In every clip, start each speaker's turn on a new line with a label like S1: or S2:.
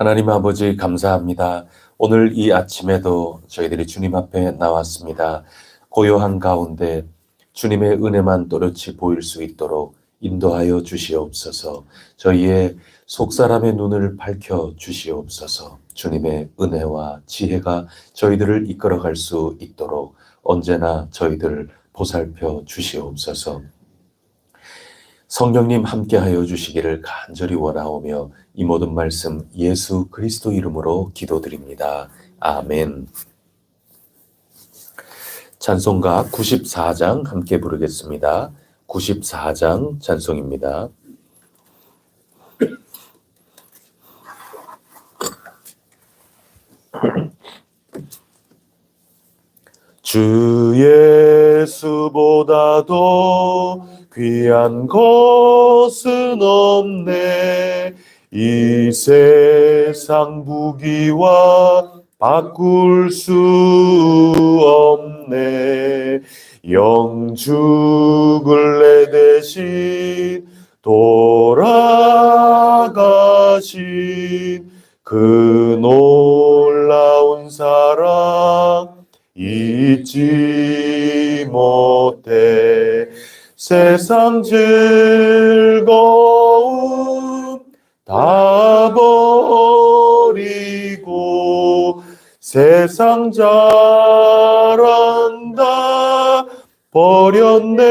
S1: 하나님 아버지 감사합니다. 오늘 이 아침에도 저희들이 주님 앞에 나왔습니다. 고요한 가운데 주님의 은혜만 또렷이 보일 수 있도록 인도하여 주시옵소서. 저희의 속사람의 눈을 밝혀 주시옵소서. 주님의 은혜와 지혜가 저희들을 이끌어갈 수 있도록 언제나 저희들을 보살펴 주시옵소서. 성령님 함께하여 주시기를 간절히 원하오며 이 모든 말씀 예수 그리스도 이름으로 기도드립니다. 아멘. 찬송가 94장 함께 부르겠습니다. 94장 찬송입니다. 주 예수보다도 귀한 것은 없네. 이 세상 부귀와 바꿀 수 없네. 영죽을 내 대신 돌아가신 그 놀라운 사랑 잊지 못해. 세상 즐거움 다 버리고 세상 자랑 다 버렸네.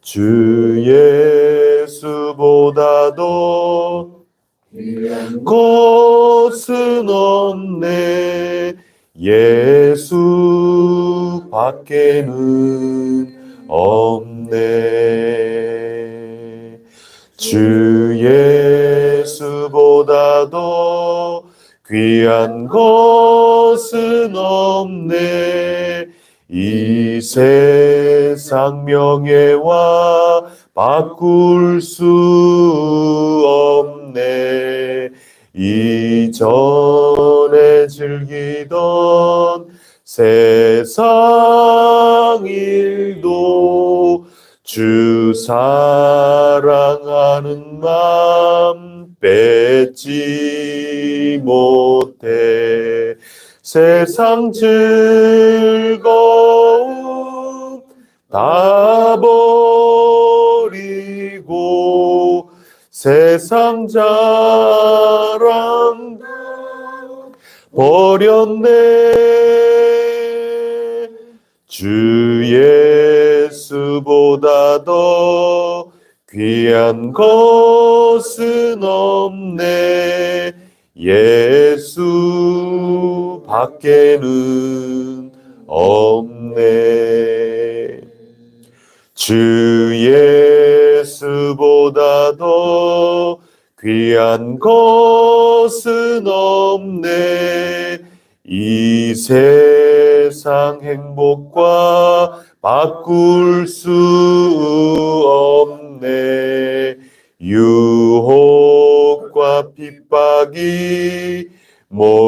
S1: 주 예수보다도 것은 없네. 예수 밖에는 없네. 주 예수보다도 귀한 것은 없네. 이 세상 명예와 바꿀 수 없네. 이전에 즐기던 세상 일도 주 사랑하는 마음 뺏지 못해. 세상 즐거움 다 버리고 세상 자랑 버렸네. 주 예수보다도 귀한 것은 없네. 예수 밖에는 없네. 주 예수보다도 귀한 것은 없네. 이 세상 행복과 바꿀 수 없네. 유혹과 핍박이 몰려와도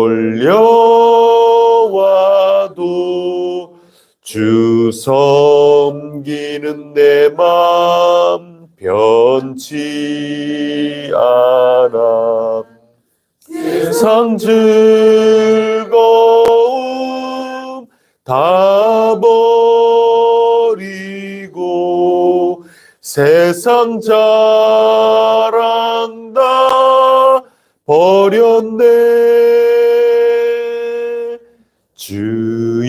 S1: 주 섬기는 내 맘 변치 즐거움 다 버리고 세상 자랑 다 버렸네. 주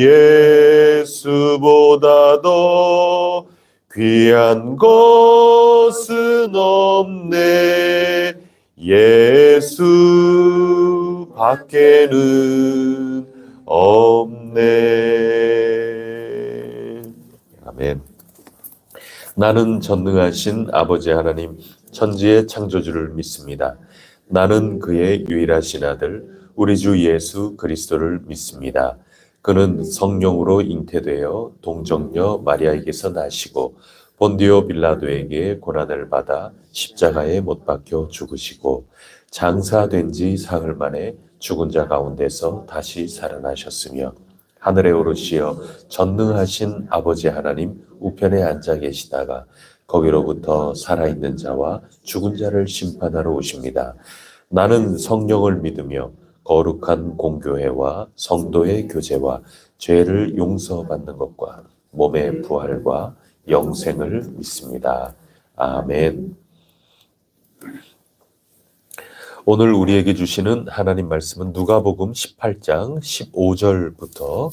S1: 예수보다 더 귀한 것은 없네. 예수 밖에는 없네. 아멘. 나는 전능하신 아버지 하나님, 천지의 창조주를 믿습니다. 나는 그의 유일하신 아들, 우리 주 예수 그리스도를 믿습니다. 그는 성령으로 잉태되어 동정녀 마리아에게서 나시고 본디오 빌라도에게 고난을 받아 십자가에 못 박혀 죽으시고 장사된 지 사흘 만에 죽은 자 가운데서 다시 살아나셨으며 하늘에 오르시어 전능하신 아버지 하나님 우편에 앉아 계시다가 거기로부터 살아있는 자와 죽은 자를 심판하러 오십니다. 나는 성령을 믿으며 거룩한 공교회와 성도의 교제와 죄를 용서받는 것과 몸의 부활과 영생을 믿습니다. 아멘. 오늘 우리에게 주시는 하나님 말씀은 누가복음 18장 15절부터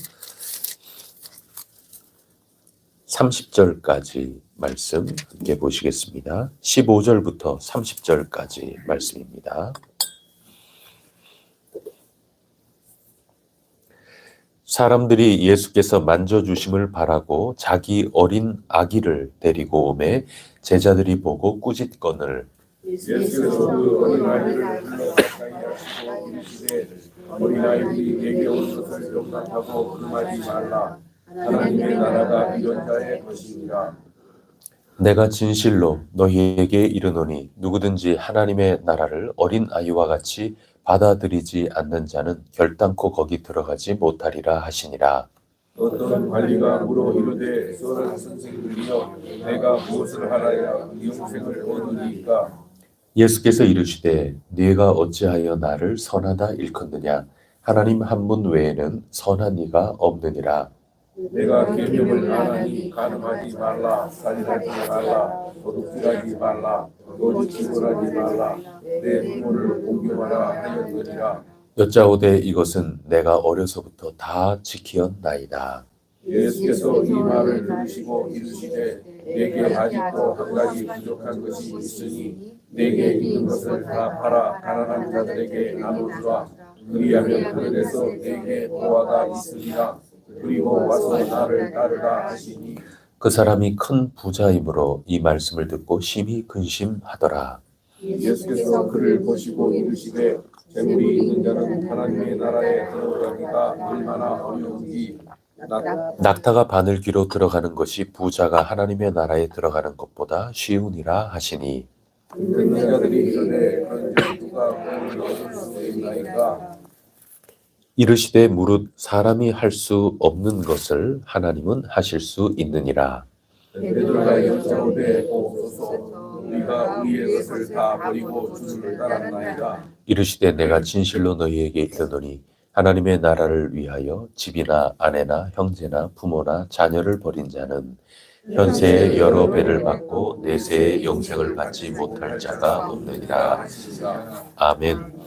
S1: 30절까지 말씀 함께 보시겠습니다. 15절부터 30절까지 말씀입니다. 사람들이 예수께서 만져주심을 바라고 자기 어린 아기를 데리고 오매 제자들이 보고 꾸짖거늘
S2: 예수께서 그 어린아이를 불러 가까이 하시고 이르시되 어린아이들이 내게 온 것을 용납하고 금하지 말라. 하나님의 나라가 이런 자의 것이니라.
S1: 내가 진실로 너희에게 이르노니 누구든지 하나님의 나라를 어린 아이와 같이 받아들이지 않는 자는 결단코 거기 들어가지 못하리라 하시니라.
S2: 어떤 관리가 물어 이르되 선한 선생님이여 내가 무엇을 하라야 영생을 얻으리이까.
S1: 예수께서 이르시되 네가 어찌하여 나를 선하다 일컫느냐. 하나님 한 분 외에는 선한 이가 없느니라.
S2: 내가 계명을 안 하니 간음하지 말라, 살인하지 말라, 도둑질하지 말라, 거짓 증언하지 말라, 내 부모를 공경하라 하였느니라.
S1: 여짜오되 이것은 내가 어려서부터 다 지키었나이다.
S2: 예수께서 이 말을 들으시고 이르시되 내게 아직도 한 가지 부족한 것이 있으니 내게 있는 것을 다 팔아 가난한 자들에게 나눠주라. 그리하면 하늘에서 내게 보화가 있으리라. 그리고 와서 나를 따르라 하시니
S1: 그 사람이 큰 부자이므로 이 말씀을 듣고 심히 근심하더라.
S2: 예수께서 그를 보시고 이르시되 재물이 있는 자는 하나님의 나라에 들어가기가 얼마나 어려운지.
S1: 낙타가 바늘귀로 들어가는 것이 부자가 하나님의 나라에 들어가는 것보다 쉬우니라 하시니
S2: 듣는 자들이 이르되 그런즉 누가 구원을 얻을 수 있나이까.
S1: 이르시되 무릇 사람이 할 수 없는 것을 하나님은 하실 수 있느니라.
S2: 베드로가 여짜오되 옵소서 우리가 우리의 것을 다 버리고 주를 따랐나이다.
S1: 이르시되 내가 진실로 너희에게 이르노니 하나님의 나라를 위하여 집이나 아내나 형제나 부모나 자녀를 버린 자는 현세에 여러 배를 받고 내세에 영생을 받지 못할 자가 없느니라. 아멘.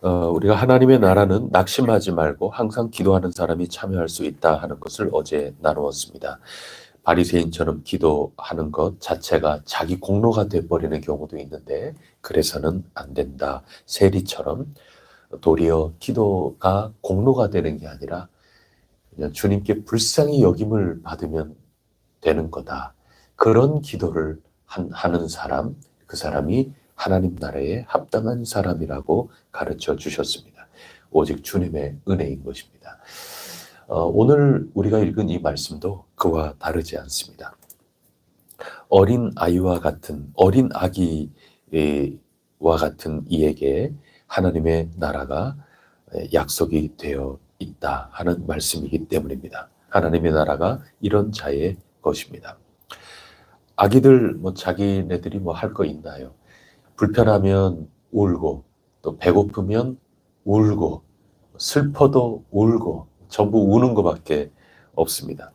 S1: 우리가 하나님의 나라는 낙심하지 말고 항상 기도하는 사람이 참여할 수 있다 하는 것을 어제 나누었습니다. 바리새인처럼 기도하는 것 자체가 자기 공로가 돼버리는 경우도 있는데 그래서는 안 된다. 세리처럼 도리어 기도가 공로가 되는 게 아니라 그냥 주님께 불쌍히 여김을 받으면 되는 거다. 그런 기도를 하는 사람, 그 사람이 하나님 나라에 합당한 사람이라고 가르쳐 주셨습니다. 오직 주님의 은혜인 것입니다. 오늘 우리가 읽은 이 말씀도 그와 다르지 않습니다. 어린 아이와 같은 어린 아기와 같은 이에게 하나님의 나라가 약속이 되어 있다 하는 말씀이기 때문입니다. 하나님의 나라가 이런 자의 것입니다. 아기들 자기네들이 할 거 있나요? 불편하면 울고 또 배고프면 울고 슬퍼도 울고 전부 우는 것밖에 없습니다.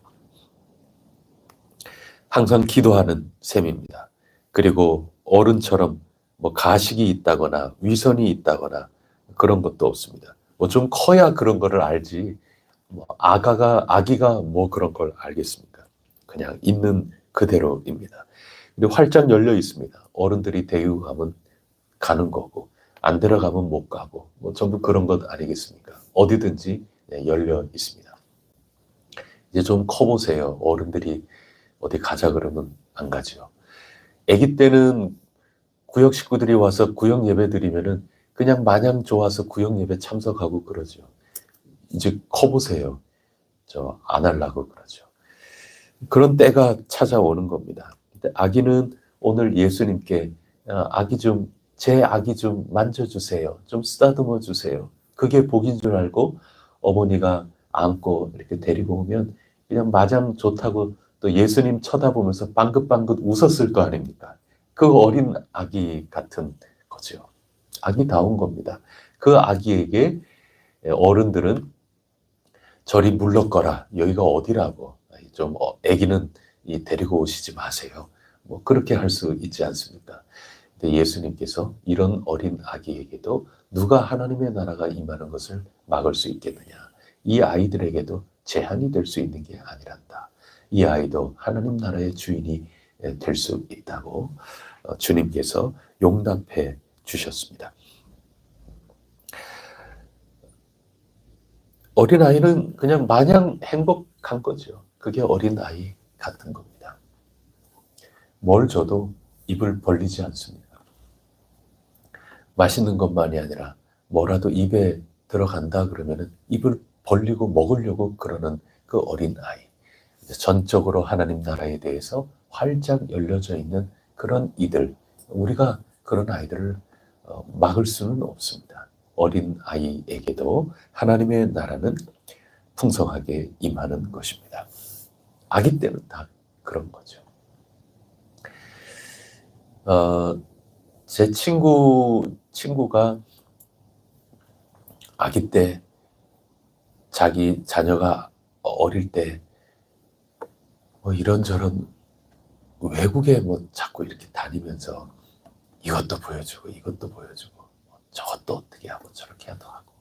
S1: 항상 기도하는 셈입니다. 그리고 어른처럼 뭐 가식이 있다거나 위선이 있다거나 그런 것도 없습니다. 뭐 좀 커야 그런 거를 알지. 뭐 아기가 뭐 그런 걸 알겠습니까? 그냥 있는 그대로입니다. 그리고 활짝 열려 있습니다. 어른들이 데리고 가면 가는 거고 안 데려가면 못 가고 뭐 전부 그런 것 아니겠습니까? 어디든지 열려 있습니다. 이제 좀 커보세요. 어른들이 어디 가자 그러면 안 가죠. 아기 때는 구역 식구들이 와서 구역 예배 드리면은 그냥 마냥 좋아서 구역 예배 참석하고 그러죠. 이제 커보세요. 저 안 하려고 그러죠. 그런 때가 찾아오는 겁니다. 근데 아기는 오늘 예수님께 제 아기 좀 만져주세요. 좀 쓰다듬어 주세요. 그게 복인 줄 알고 어머니가 안고 이렇게 데리고 오면 그냥 마냥 좋다고 또 예수님 쳐다보면서 방긋방긋 웃었을 거 아닙니까? 그 어린 아기 같은 거죠. 아기다운 겁니다. 그 아기에게 어른들은 저리 물러거라. 여기가 어디라고. 좀 아기는 데리고 오시지 마세요. 뭐 그렇게 할 수 있지 않습니까? 근데 예수님께서 이런 어린 아기에게도 누가 하나님의 나라가 임하는 것을 막을 수 있겠느냐. 이 아이들에게도 제한이 될 수 있는 게 아니란다. 이 아이도 하나님 나라의 주인이 될 수 있다고 주님께서 용납해 주셨습니다. 어린아이는 그냥 마냥 행복한 거죠. 그게 어린아이 같은 겁니다. 뭘 줘도 입을 벌리지 않습니다. 맛있는 것만이 아니라 뭐라도 입에 들어간다 그러면 입을 벌리고 먹으려고 그러는 그 어린아이. 전적으로 하나님 나라에 대해서 활짝 열려져 있는 그런 이들. 우리가 그런 아이들을 막을 수는 없습니다. 어린 아이에게도 하나님의 나라는 풍성하게 임하는 것입니다. 아기 때는 다 그런 거죠. 제 친구가 아기 때 자기 자녀가 어릴 때 뭐 이런저런 외국에 뭐 자꾸 이렇게 다니면서 이것도 보여주고 이것도 보여주고 저것도 어떻게 하고 저렇게 하고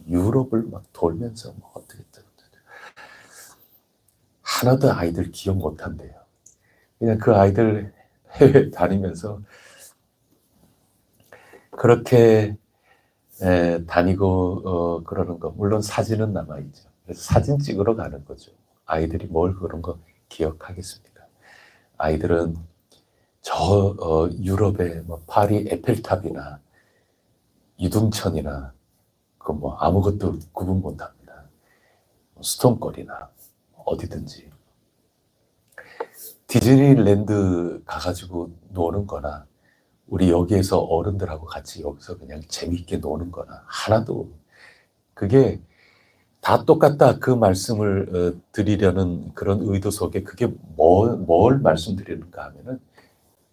S1: 유럽을 막 돌면서 뭐 어떻게 하나도 아이들 기억 못 한대요. 그냥 그 아이들 해외 다니면서 그렇게 다니고 그러는 거 물론 사진은 남아있죠. 그래서 사진 찍으러 가는 거죠. 아이들이 뭘 그런 거 기억하겠습니까? 아이들은 유럽의 뭐 파리 에펠탑이나 이둥천이나 그 뭐 아무것도 구분 못합니다. 스톤거리나 어디든지 디즈니랜드 가가지고 노는 거나 우리 여기에서 어른들하고 같이 여기서 그냥 재밌게 노는 거나 하나도 그게 다 똑같다 그 말씀을 드리려는 그런 의도 속에 그게 뭘 말씀드리는가 하면은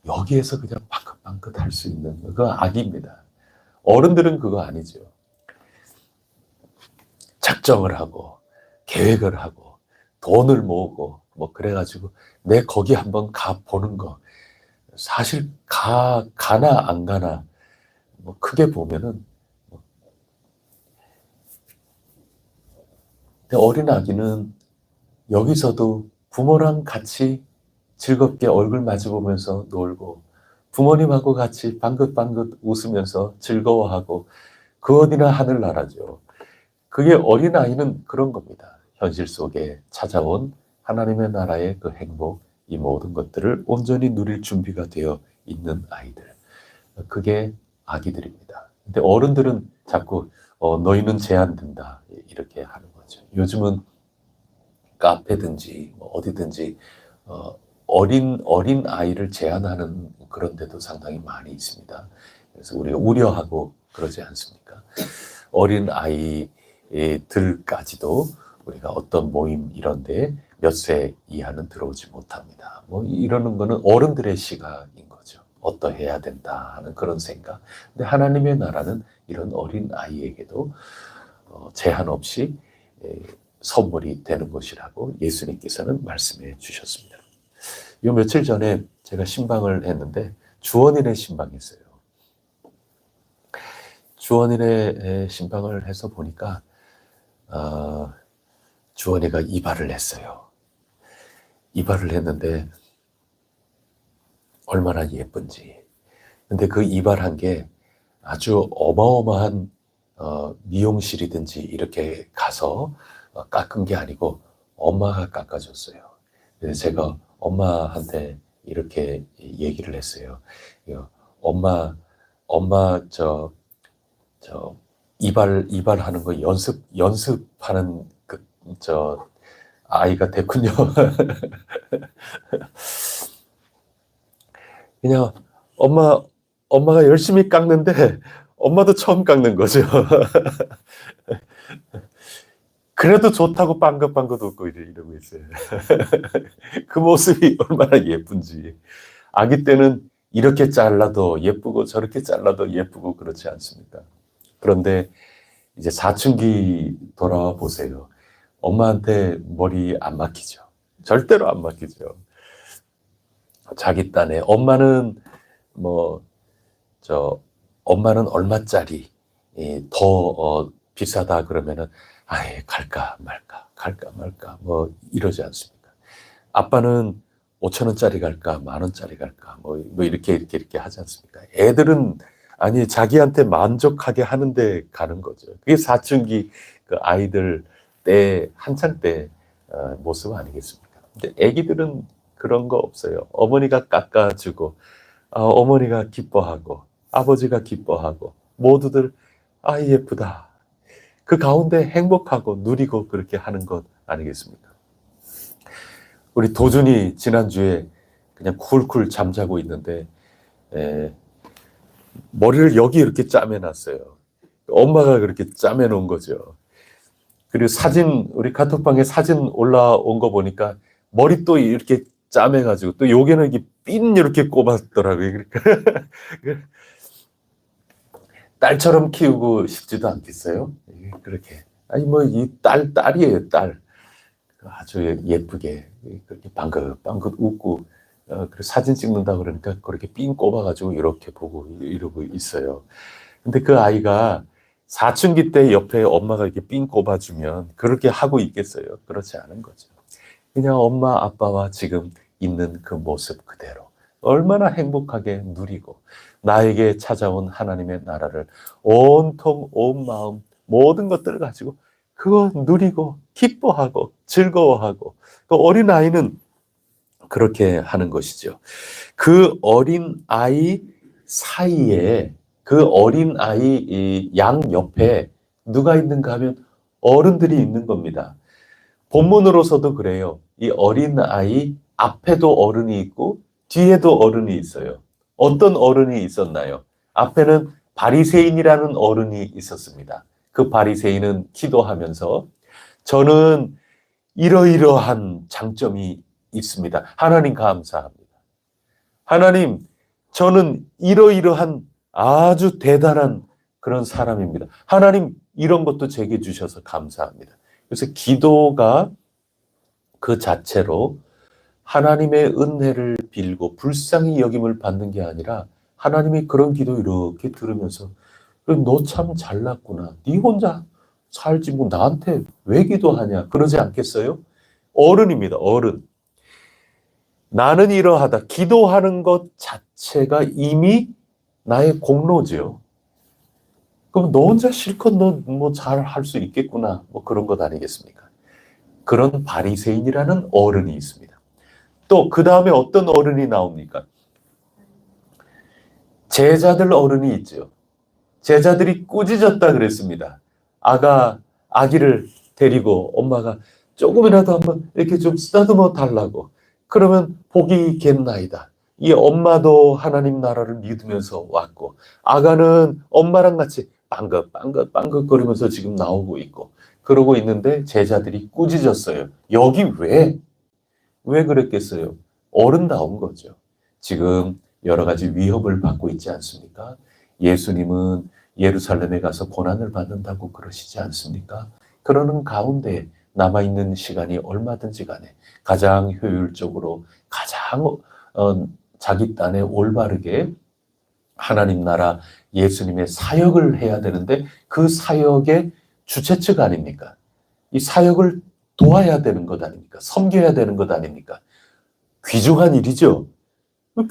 S1: 여기에서 그냥 방긋방긋 할 수 있는 그거 악입니다. 어른들은 그거 아니죠. 작정을 하고 계획을 하고 돈을 모으고 뭐 그래가지고 내 거기 한번 가 보는 거 사실 가나 안 가나 뭐 크게 보면은 어린 아기는 여기서도 부모랑 같이 즐겁게 얼굴 마주보면서 놀고 부모님하고 같이 방긋방긋 웃으면서 즐거워하고 그 어디나 하늘나라죠. 그게 어린아이는 그런 겁니다. 현실 속에 찾아온 하나님의 나라의 그 행복, 이 모든 것들을 온전히 누릴 준비가 되어 있는 아이들. 그게 아기들입니다. 근데 어른들은 자꾸 너희는 제한된다 이렇게 하는 거죠. 요즘은 카페든지 뭐 어디든지 어린 아이를 제한하는 그런 데도 상당히 많이 있습니다. 그래서 우리가 우려하고 그러지 않습니까? 어린 아이들까지도 우리가 어떤 모임 이런 데 몇 세 이하는 들어오지 못합니다. 뭐 이러는 거는 어른들의 시각인 거죠. 어떠해야 된다 하는 그런 생각. 근데 하나님의 나라는 이런 어린 아이에게도 제한 없이 선물이 되는 것이라고 예수님께서는 말씀해 주셨습니다. 요 며칠 전에 제가 신방을 했는데 주원인의 신방했어요. 주원인의 신방을 해서 보니까 주원이가 이발을 했어요. 이발을 했는데 얼마나 예쁜지. 근데 그 이발한 게 아주 어마어마한 미용실이든지 이렇게 가서 깎은 게 아니고 엄마가 깎아줬어요. 그래서 제가 엄마한테 이렇게 얘기를 했어요. 엄마 저 이발하는 거 연습하는 아이가 됐군요. 그냥 엄마가 열심히 깎는데 엄마도 처음 깎는 거죠. 그래도 좋다고 빵긋빵긋 웃고 이러고 있어요. 그 모습이 얼마나 예쁜지. 아기 때는 이렇게 잘라도 예쁘고 저렇게 잘라도 예쁘고 그렇지 않습니까? 그런데 이제 사춘기 돌아와 보세요. 엄마한테 머리 안 막히죠. 절대로 안 막히죠. 자기 딴에 엄마는 엄마는 얼마짜리 더 비싸다 그러면은 아예 갈까 말까 뭐 이러지 않습니까? 아빠는 5,000원짜리 갈까 10,000원짜리 갈까 뭐 이렇게 하지 않습니까? 애들은 아니 자기한테 만족하게 하는데 가는 거죠. 그게 사춘기 그 아이들 때 한창 때 모습 아니겠습니까? 근데 애기들은 그런 거 없어요. 어머니가 깎아주고 어머니가 기뻐하고 아버지가 기뻐하고 모두들 아 예쁘다. 그 가운데 행복하고 누리고 그렇게 하는 것 아니겠습니까? 우리 도준이 지난주에 그냥 쿨쿨 잠자고 있는데 머리를 여기 이렇게 짜매놨어요. 엄마가 그렇게 짜매놓은 거죠. 그리고 우리 카톡방에 사진 올라온 거 보니까 머리 또 이렇게 짜매가지고 또 여기는 이렇게 핀 이렇게 꼽았더라고요. 그러니까 딸처럼 키우고 싶지도 않겠어요? 그렇게. 아니 이 딸이에요, 딸. 아주 예쁘게 그렇게 방긋방긋 웃고 그리고 사진 찍는다 그러니까 그렇게 삥 꼽아가지고 이렇게 보고 이러고 있어요. 근데 그 아이가 사춘기 때 옆에 엄마가 이렇게 삥 꼽아주면 그렇게 하고 있겠어요? 그렇지 않은 거죠. 그냥 엄마 아빠와 지금 있는 그 모습 그대로 얼마나 행복하게 누리고 나에게 찾아온 하나님의 나라를 온통 온 마음 모든 것들을 가지고 그거 누리고 기뻐하고 즐거워하고 그 어린아이는 그렇게 하는 것이죠. 그 어린아이 사이에 그 어린아이 양 옆에 누가 있는가 하면 어른들이 있는 겁니다. 본문으로서도 그래요. 이 어린아이 앞에도 어른이 있고 뒤에도 어른이 있어요. 어떤 어른이 있었나요? 앞에는 바리새인이라는 어른이 있었습니다. 그 바리새인은 기도하면서 저는 이러이러한 장점이 있습니다. 하나님 감사합니다. 하나님, 저는 이러이러한 아주 대단한 그런 사람입니다. 하나님, 이런 것도 제게 주셔서 감사합니다. 그래서 기도가 그 자체로 하나님의 은혜를 빌고 불쌍히 여김을 받는 게 아니라 하나님이 그런 기도 이렇게 들으면서 너 참 잘났구나. 네 혼자 살지 뭐 나한테 왜 기도하냐. 그러지 않겠어요? 어른입니다. 어른. 나는 이러하다. 기도하는 것 자체가 이미 나의 공로죠. 그럼 너 혼자 실컷 너 뭐 잘 할 수 있겠구나. 뭐 그런 것 아니겠습니까? 그런 바리새인이라는 어른이 있습니다. 또 그 다음에 어떤 어른이 나옵니까? 제자들 어른이 있죠. 제자들이 꾸짖었다 그랬습니다. 아기를 데리고 엄마가 조금이라도 한번 이렇게 좀 쓰다듬어 달라고. 그러면 복이 겠나이다. 이 엄마도 하나님 나라를 믿으면서 왔고 아가는 엄마랑 같이 빵긋거리면서 지금 나오고 있고 그러고 있는데 제자들이 꾸짖었어요. 여기 왜 그랬겠어요? 어른다운 거죠. 지금 여러 가지 위협을 받고 있지 않습니까? 예수님은 예루살렘에 가서 고난을 받는다고 그러시지 않습니까? 그러는 가운데 남아있는 시간이 얼마든지 간에 가장 효율적으로 가장 자기 딴에 올바르게 하나님 나라 예수님의 사역을 해야 되는데 그 사역의 주최측 아닙니까? 이 사역을 도와야 되는 것 아닙니까? 섬겨야 되는 것 아닙니까? 귀중한 일이죠.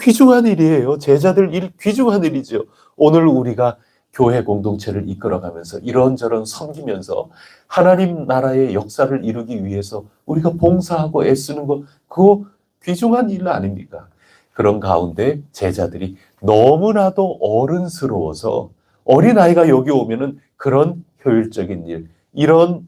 S1: 귀중한 일이에요. 제자들 일 귀중한 일이죠. 오늘 우리가 교회 공동체를 이끌어가면서 이런저런 섬기면서 하나님 나라의 역사를 이루기 위해서 우리가 봉사하고 애쓰는 것, 그거 귀중한 일 아닙니까? 그런 가운데 제자들이 너무나도 어른스러워서 어린아이가 여기 오면은 그런 효율적인 일, 이런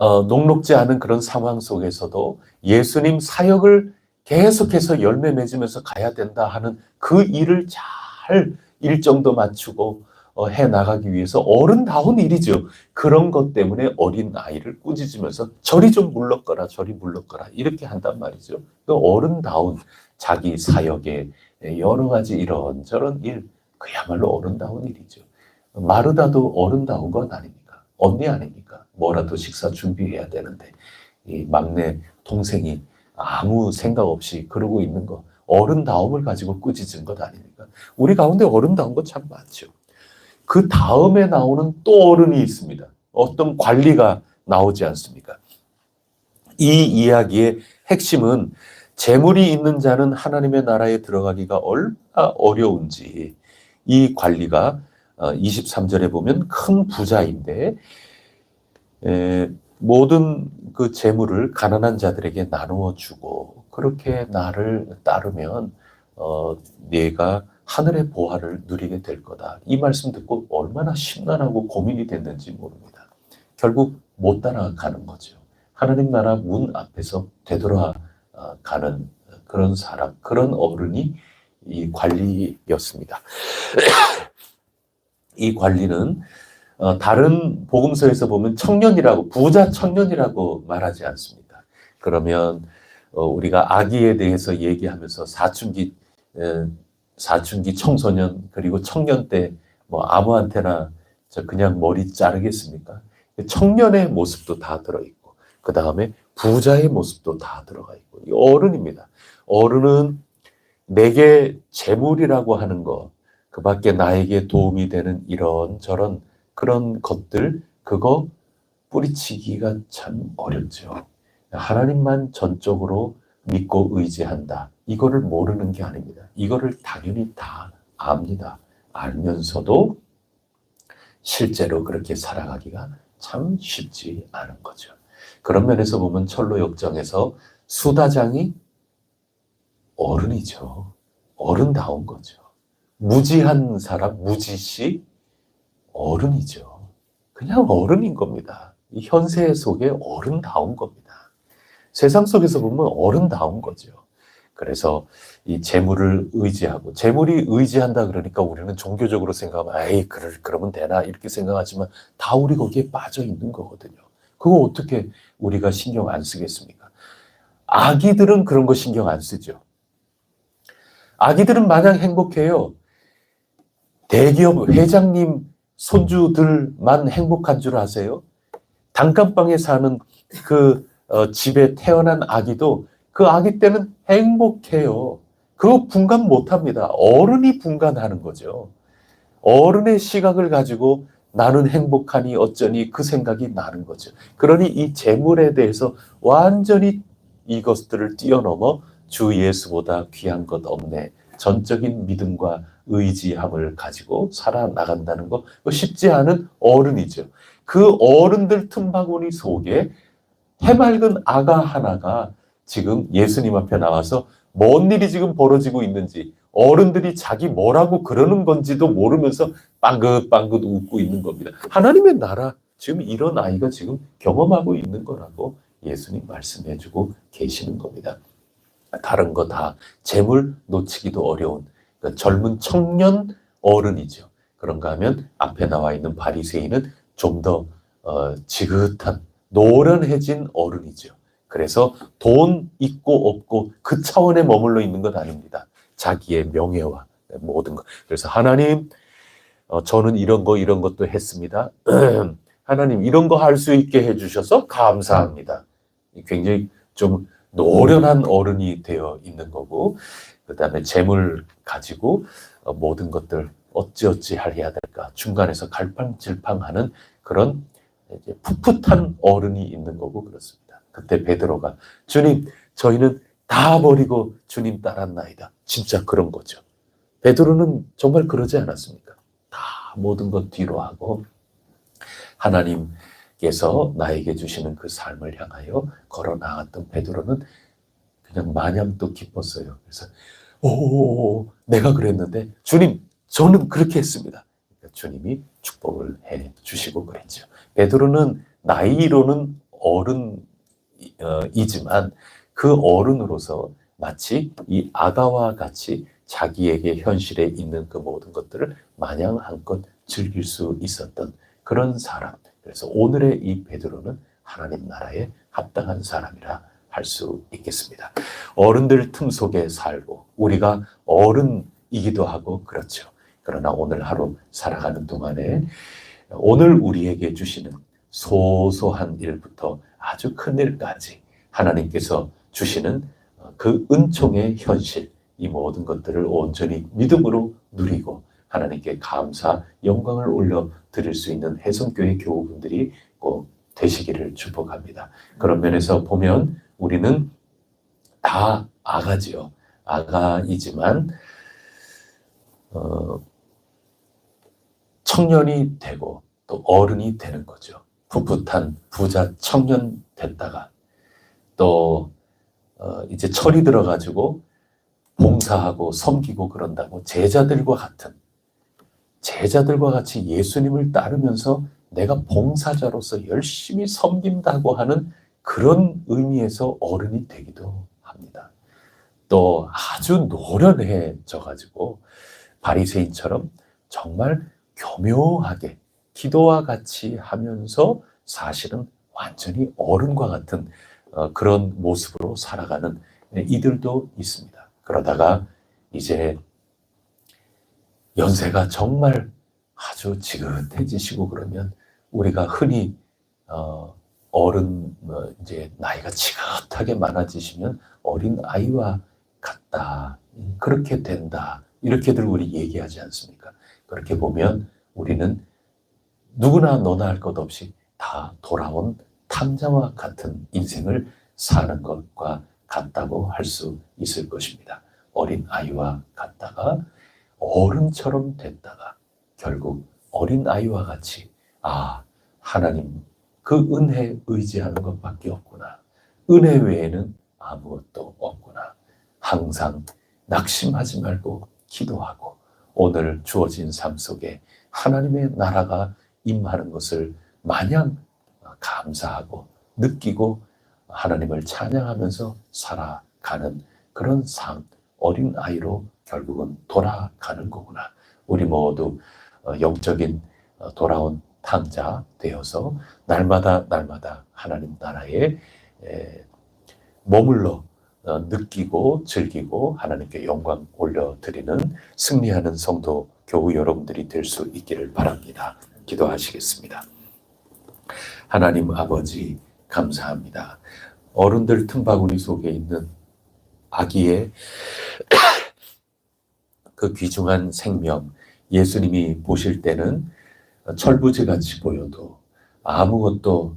S1: 녹록지 않은 그런 상황 속에서도 예수님 사역을 계속해서 열매 맺으면서 가야 된다 하는 그 일을 잘 일정도 맞추고 해 나가기 위해서 어른다운 일이죠. 그런 것 때문에 어린 아이를 꾸짖으면서 저리 좀 물러거라, 저리 물러거라 이렇게 한단 말이죠. 그 어른다운 자기 사역에 여러 가지 이런저런 일, 그야말로 어른다운 일이죠. 마르다도 어른다운 건 아닙니까? 언니 아닙니까? 뭐라도 식사 준비해야 되는데 이 막내 동생이 아무 생각 없이 그러고 있는 거, 어른다움을 가지고 꾸짖은 것 아닙니까? 우리 가운데 어른다운 거 참 많죠. 그 다음에 나오는 또 어른이 있습니다. 어떤 관리가 나오지 않습니까? 이 이야기의 핵심은 재물이 있는 자는 하나님의 나라에 들어가기가 얼마나 어려운지, 이 관리가 23절에 보면 큰 부자인데 모든 그 재물을 가난한 자들에게 나누어 주고 그렇게 나를 따르면 네가 하늘의 보화를 누리게 될 거다. 이 말씀 듣고 얼마나 심란하고 고민이 됐는지 모릅니다. 결국 못 따라가는 거죠. 하나님 나라 문 앞에서 되돌아가는 그런 사람, 그런 어른이 이 관리였습니다. 이 관리는 다른 복음서에서 보면 청년이라고, 부자 청년이라고 말하지 않습니다. 그러면 우리가 아기에 대해서 얘기하면서 사춘기 청소년 그리고 청년 때 뭐 아무한테나 그냥 머리 자르겠습니까? 청년의 모습도 다 들어있고 그 다음에 부자의 모습도 다 들어가 있고 어른입니다. 어른은 내게 재물이라고 하는 것, 그 밖에 나에게 도움이 되는 이런저런 그런 것들, 그거 뿌리치기가 참 어렵죠. 하나님만 전적으로 믿고 의지한다. 이거를 모르는 게 아닙니다. 이거를 당연히 다 압니다. 알면서도 실제로 그렇게 살아가기가 참 쉽지 않은 거죠. 그런 면에서 보면 철로 역정에서 수다장이 어른이죠. 어른다운 거죠. 무지한 사람, 무지씨 어른이죠. 그냥 어른인 겁니다. 이 현세 속에 어른다운 겁니다. 세상 속에서 보면 어른다운 거죠. 그래서 이 재물을 의지하고, 재물이 의지한다 그러니까 우리는 종교적으로 생각하면 에이 그러면 되나 이렇게 생각하지만 다 우리 거기에 빠져 있는 거거든요. 그거 어떻게 우리가 신경 안 쓰겠습니까? 아기들은 그런 거 신경 안 쓰죠. 아기들은 마냥 행복해요. 대기업 회장님 손주들만 행복한 줄 아세요? 단칸방에 사는 그 집에 태어난 아기도 그 아기 때는 행복해요. 그거 분간 못합니다. 어른이 분간하는 거죠. 어른의 시각을 가지고 나는 행복하니 어쩌니 그 생각이 나는 거죠. 그러니 이 재물에 대해서 완전히 이것들을 뛰어넘어 주 예수보다 귀한 것 없네. 전적인 믿음과 의지함을 가지고 살아나간다는 거 쉽지 않은 어른이죠. 그 어른들 틈바구니 속에 해맑은 아가 하나가 지금 예수님 앞에 나와서 뭔 일이 지금 벌어지고 있는지, 어른들이 자기 뭐라고 그러는 건지도 모르면서 빵긋빵긋 웃고 있는 겁니다. 하나님의 나라, 지금 이런 아이가 지금 경험하고 있는 거라고 예수님 말씀해주고 계시는 겁니다. 다른 거 다 재물 놓치기도 어려운 그러니까 젊은 청년 어른이죠. 그런가 하면 앞에 나와 있는 바리새인은 좀 더 지긋한 노련해진 어른이죠. 그래서 돈 있고 없고 그 차원에 머물러 있는 건 아닙니다. 자기의 명예와 모든 것. 그래서 하나님, 저는 이런 것도 했습니다. 하나님 이런 거 할 수 있게 해주셔서 감사합니다. 굉장히 좀 노련한 어른이 되어 있는 거고, 그 다음에 재물 가지고 모든 것들 어찌어찌 해야 될까 중간에서 갈팡질팡하는 그런 이제 풋풋한 어른이 있는 거고 그렇습니다. 그때 베드로가 주님, 저희는 다 버리고 주님 따랐나이다. 진짜 그런 거죠. 베드로는 정말 그러지 않았습니까? 다 모든 것 뒤로 하고 하나님께서 나에게 주시는 그 삶을 향하여 걸어 나갔던 베드로는 그냥 마냥 또 기뻤어요. 그래서 오, 내가 그랬는데 주님, 저는 그렇게 했습니다. 그러니까 주님이 축복을 해 주시고 그랬죠. 베드로는 나이로는 어른이지만 그 어른으로서 마치 이 아가와 같이 자기에게 현실에 있는 그 모든 것들을 마냥 한껏 즐길 수 있었던 그런 사람. 그래서 오늘의 이 베드로는 하나님 나라에 합당한 사람이라 할 수 있겠습니다. 어른들 틈 속에 살고 우리가 어른이기도 하고 그렇죠. 그러나 오늘 하루 살아가는 동안에 오늘 우리에게 주시는 소소한 일부터 아주 큰 일까지 하나님께서 주시는 그 은총의 현실, 이 모든 것들을 온전히 믿음으로 누리고 하나님께 감사, 영광을 올려 드릴 수 있는 혜성교회 교우분들이 꼭 되시기를 축복합니다. 그런 면에서 보면 우리는 다 아가지요. 아가이지만 청년이 되고 또 어른이 되는 거죠. 풋풋한 부자 청년 됐다가 또 이제 철이 들어가지고 봉사하고 섬기고 그런다고 제자들과 같이 예수님을 따르면서 내가 봉사자로서 열심히 섬긴다고 하는 그런 의미에서 어른이 되기도 합니다. 또 아주 노련해져 가지고 바리새인처럼 정말 교묘하게 기도와 같이 하면서 사실은 완전히 어른과 같은 그런 모습으로 살아가는 이들도 있습니다. 그러다가 이제 연세가 정말 아주 지긋해지시고 그러면 우리가 흔히 어른 이제 나이가 지긋하게 많아지시면 어린 아이와 같다, 그렇게 된다, 이렇게들 우리 얘기하지 않습니까? 그렇게 보면 우리는 누구나 너나 할 것 없이 다 돌아온 탕자와 같은 인생을 사는 것과 같다고 할 수 있을 것입니다. 어린 아이와 같다가 어른처럼 됐다가 결국 어린 아이와 같이 하나님 그 은혜 의지하는 것밖에 없구나. 은혜 외에는 아무것도 없구나. 항상 낙심하지 말고 기도하고 오늘 주어진 삶 속에 하나님의 나라가 임하는 것을 마냥 감사하고 느끼고 하나님을 찬양하면서 살아가는 그런 삶, 어린 아이로 결국은 돌아가는 거구나. 우리 모두 영적인 돌아온 탕자 되어서 날마다 하나님 나라에 머물러 느끼고 즐기고 하나님께 영광 올려드리는 승리하는 성도 교우 여러분들이 될 수 있기를 바랍니다. 기도하시겠습니다. 하나님 아버지 감사합니다. 어른들 틈바구니 속에 있는 아기의 그 귀중한 생명, 예수님이 보실 때는 철부지같이 보여도 아무것도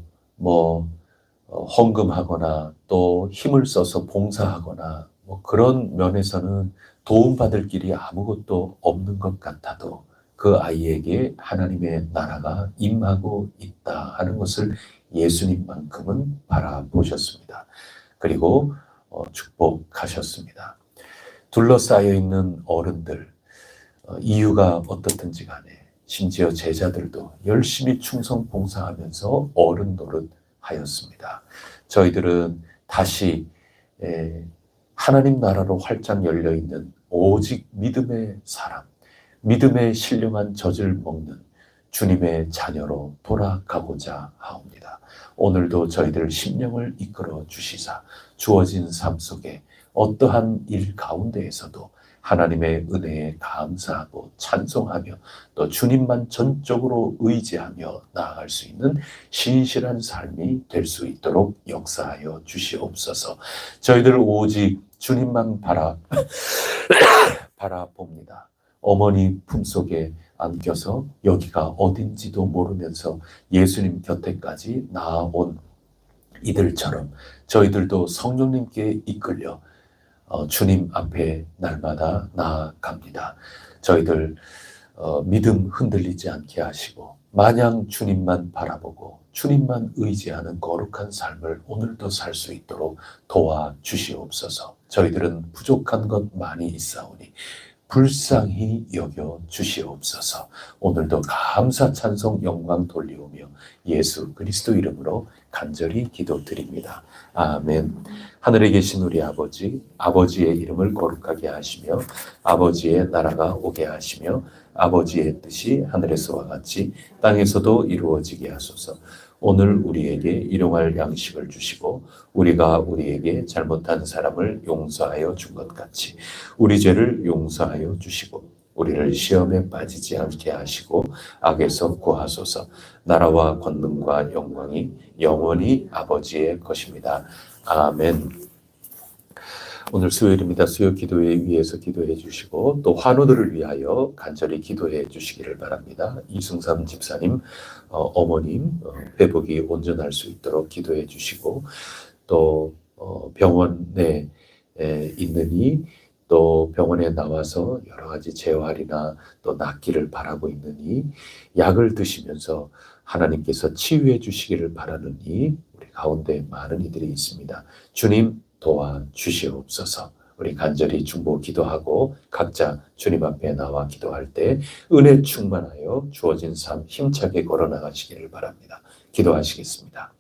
S1: 헌금하거나 또 힘을 써서 봉사하거나 그런 면에서는 도움받을 길이 아무것도 없는 것 같아도 그 아이에게 하나님의 나라가 임하고 있다 하는 것을 예수님만큼은 바라보셨습니다. 그리고 축복하셨습니다. 둘러싸여 있는 어른들, 이유가 어떻든지 간에 심지어 제자들도 열심히 충성 봉사하면서 어른 노릇 하였습니다. 저희들은 다시 하나님 나라로 활짝 열려있는 오직 믿음의 사람, 믿음의 신령한 젖을 먹는 주님의 자녀로 돌아가고자 하옵니다. 오늘도 저희들 심령을 이끌어 주시사 주어진 삶 속에 어떠한 일 가운데에서도 하나님의 은혜에 감사하고 찬송하며 또 주님만 전적으로 의지하며 나아갈 수 있는 신실한 삶이 될 수 있도록 역사하여 주시옵소서. 저희들 오직 주님만 바라봅니다. 어머니 품속에 안겨서 여기가 어딘지도 모르면서 예수님 곁에까지 나아온 이들처럼 저희들도 성령님께 이끌려 주님 앞에 날마다 나아갑니다. 저희들 믿음 흔들리지 않게 하시고 마냥 주님만 바라보고 주님만 의지하는 거룩한 삶을 오늘도 살 수 있도록 도와주시옵소서. 저희들은 부족한 것 많이 있사오니 불쌍히 여겨 주시옵소서. 오늘도 감사 찬송 영광 돌리오며 예수 그리스도 이름으로 간절히 기도드립니다. 아멘. 하늘에 계신 우리 아버지, 아버지의 이름을 거룩하게 하시며 아버지의 나라가 오게 하시며 아버지의 뜻이 하늘에서와 같이 땅에서도 이루어지게 하소서. 오늘 우리에게 일용할 양식을 주시고 우리가 우리에게 잘못한 사람을 용서하여 준 것 같이 우리 죄를 용서하여 주시고 우리를 시험에 빠지지 않게 하시고 악에서 구하소서. 나라와 권능과 영광이 영원히 아버지의 것입니다. 아멘. 오늘 수요일입니다. 수요 기도회 위해서 기도해 주시고 또 환우들을 위하여 간절히 기도해 주시기를 바랍니다. 이승삼 집사님, 어머님 회복이 온전할 수 있도록 기도해 주시고 또 병원에 있느니 또 병원에 나와서 여러 가지 재활이나 또 낫기를 바라고 있느니 약을 드시면서 하나님께서 치유해 주시기를 바라느니 우리 가운데 많은 이들이 있습니다. 주님 도와주시옵소서. 우리 간절히 중보 기도하고 각자 주님 앞에 나와 기도할 때 은혜 충만하여 주어진 삶 힘차게 걸어나가시기를 바랍니다. 기도하시겠습니다.